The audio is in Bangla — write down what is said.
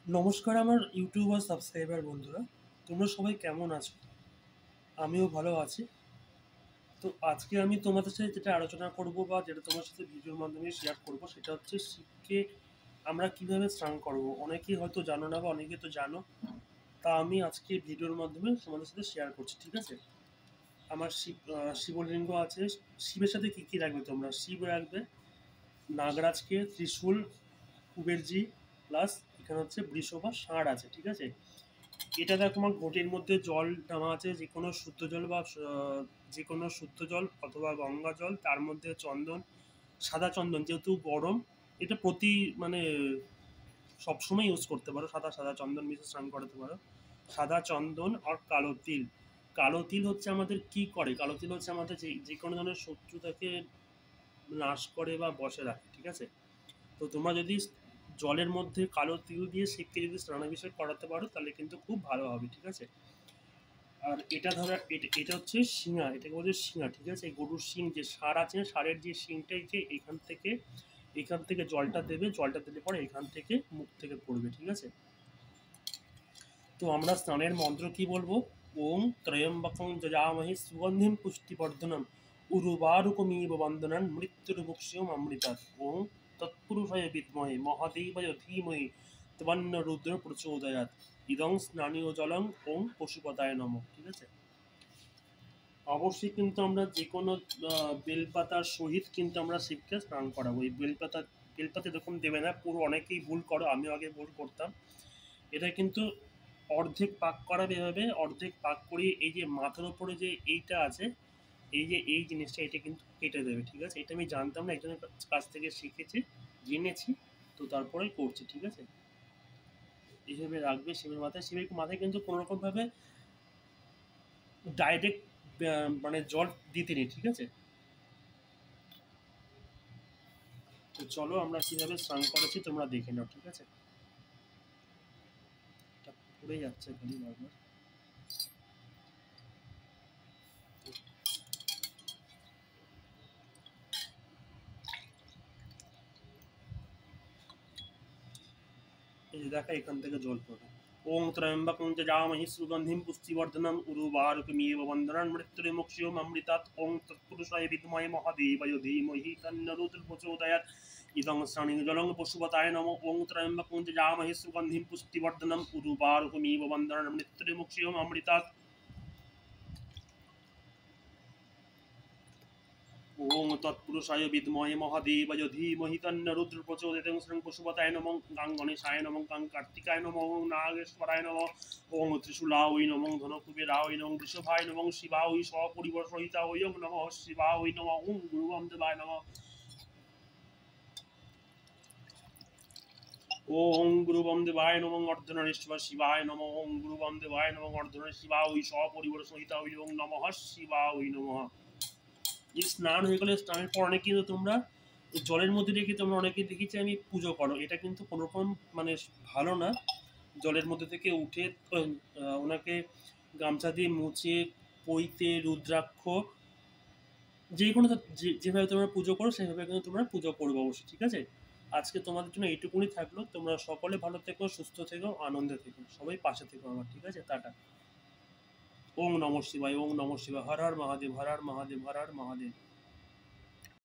নমস্কার আমার ইউটিউব আর সাবস্ক্রাইবার বন্ধুরা, তোমরা সবাই কেমন আছো? আমিও ভালো আছি। তো আজকে আমি তোমাদের সাথে যেটা আলোচনা করব বা যেটা তোমার সাথে ভিডিওর মাধ্যমে শেয়ার করব সেটা হচ্ছে শিবকে আমরা কিভাবে স্নান করব। অনেকেই হয়তো জানো না বা অনেকে তো জানো, তা আমি আজকে ভিডিওর মাধ্যমে তোমাদের সাথে শেয়ার করছি, ঠিক আছে? আমার শিবলিঙ্গ আছে। শিবের সাথে কি কি রাখবে তোমরা? শিব রাখবে, নাগরাজকে, ত্রিশূল, কুবেরজি, প্লাস এখানে হচ্ছে বৃষ বা ষাঁড় আছে, ঠিক আছে? এটা দেখো, আমার ঘটির মধ্যে জল নামা আছে, যে কোনো শুদ্ধ জল বা যে কোনো শুদ্ধ জল অথবা গঙ্গা জল, তার মধ্যে চন্দন, সাদা চন্দন, যেহেতু গরম, এটা প্রতি মানে সবসময় ইউজ করতে পারো, সাদা সাদা চন্দন মিশিয়ে স্নান করাতে পারো। সাদা চন্দন আর কালো তিল। কালো তিল হচ্ছে আমাদের কি করে, কালো তিল হচ্ছে আমাদের যে যে কোনো ধরনের শত্রুতাকে নাশ করে বা বসে রাখে, ঠিক আছে? তো তোমরা যদি জলের মধ্যে কালো তিল দিয়ে শিবকে যদি স্নানাভিষেক করাতে পারো তাহলে কিন্তু খুব ভালো হবে, ঠিক আছে? আর এটা ধরো, এটা হচ্ছে শিঙা, এটাকে বলছে শিঙা, ঠিক আছে? গরুর শিং, যে ষাঁড় আছে, ষাঁড়ের যে শিংটাই, যে এখান থেকে জলটা দেবে, জলটা দিলে পরে এখান থেকে মুখ থেকে পড়বে, ঠিক আছে? তো আমরা স্নানের মন্ত্র কি বলবো? ওম ত্রয়ম্বকং যজামহে সুগন্ধিম পুষ্টিবর্ধনম উর্বারুকমিব বন্দনান মৃত্যুর্মুক্ষীয়ম অমৃতাৎ। ওম তৎপুরুষায় বিদ্মহে মহাদেবায় ধীমহি তবন্ন রুদ্র প্রচোদয়াৎ। ইদং স্নানীয় জলং ওম পশুপতায় নমঃ, ঠিক আছে? অবশ্যই কিন্তু আমরা যে কোনো বেলপাতার সহিত কিন্তু আমরা শিবকে স্নান করাবো। এই বেলপাতা এরকম দেবে না, পুরো অনেকেই ভুল করো, আমিও আগে ভুল করতাম। এটা কিন্তু অর্ধেক পাক করাবে, এভাবে অর্ধেক পাক করিয়ে এই যে মাথার ওপরে যে এইটা আছে, এই যে এই জিনিসটা, এটা কিন্তু কেটে দেবে, ঠিক আছে? এটা আমি জানতাম না, একজনের কাছ থেকে শিখেছি, জেনেছি, তো তারপরেই করছি, ঠিক আছে? এইভাবে রাখবে শিবের মাথায়। শিবের মাথায় কিন্তু কোনোরকমভাবে ডাইরেক্ট মানে জল দিতে নেই, ঠিক আছে? তো চলো আমরা কিভাবে স্নান করেছি তোমরা দেখে নাও, ঠিক আছে? এটা পড়ে যাচ্ছে খালি বারবার। এই যে দেখা, এখান থেকে জল পড়ে। ওং ত্রয়ম্বকং যজামহে সুগন্ধিম পুষ্টিবর্ধনম উর্বারুকমিব বন্দনান মৃত্যুর্মুক্ষীয়ম অমৃতাৎ। ওং তৎপুরুষায় বিদ্মহে মহাদেবায় ধীমহি তন্ন রুদ্র প্রচোদয়াৎ। ইদং স্নানীয় জলং পশুপতায় নমঃ। ওং ত্রয়ম্বকং যজামহে সুগন্ধিম পুষ্টিবর্ধনম উর্বারুকমিব বন্দনান মৃত্যুর্মুক্ষীয়ম অমৃতাৎ। ওং তৎপুরুষায় বিদ্মহে মহাদেবায় ধীমহি তন্ন রুদ্র প্রচোদয়াৎ। ওং শ্রীং পশুপতায় নমঃ। গাং গণেশায় নমঃ। গাং কার্তিকায় নমঃ। ওং নাগেশ্বরায় নমঃ। ওং ত্রিশূলায় নমঃ। ধনকুবেরায় নমঃ। বৃষভায় নমঃ। শিবায় সপরিবার সহিতায় নমঃ। শিবায় নমঃ। ওং গুরুবম দেবায় নমঃ। ওং গুরুবম দেবায় নমঃ। অর্ধনারীশ্বর শিবায় নমঃ। ওং গুরুবম দেবায় নমঃ। অর্ধনারী শিবায় সপরিবার সহিতায় ওং নমঃ শিবায় নমঃ। এই স্নান হয়ে গেলে, স্নানের পর অনেকে কিন্তু তোমরা এই জলের মধ্যে রেখে তোমরা অনেকে দেখেছি আমি পুজো করো, এটা কিন্তু কোনোরকম মানে ভালো না। জলের মধ্যে থেকে উঠে ওনাকে গামছা দিয়ে মুছে, পইতে, রুদ্রাক্ষ, যে কোনো যেভাবে তোমরা পুজো করো সেভাবে কিন্তু তোমরা পুজো করবো অবশ্যই, ঠিক আছে? আজকে তোমাদের জন্য এইটুকুনি থাকলো। তোমরা সকলে ভালো থেকো, সুস্থ থেকো, আনন্দে থেকো, সবাই পাশে থেকো আমার, ঠিক আছে? টাটা। ওং নমঃ শিবায়, ওং নমঃ শিবায়, হর হর মহাদেব, হর হর মহাদেব, হর হর মহাদেব।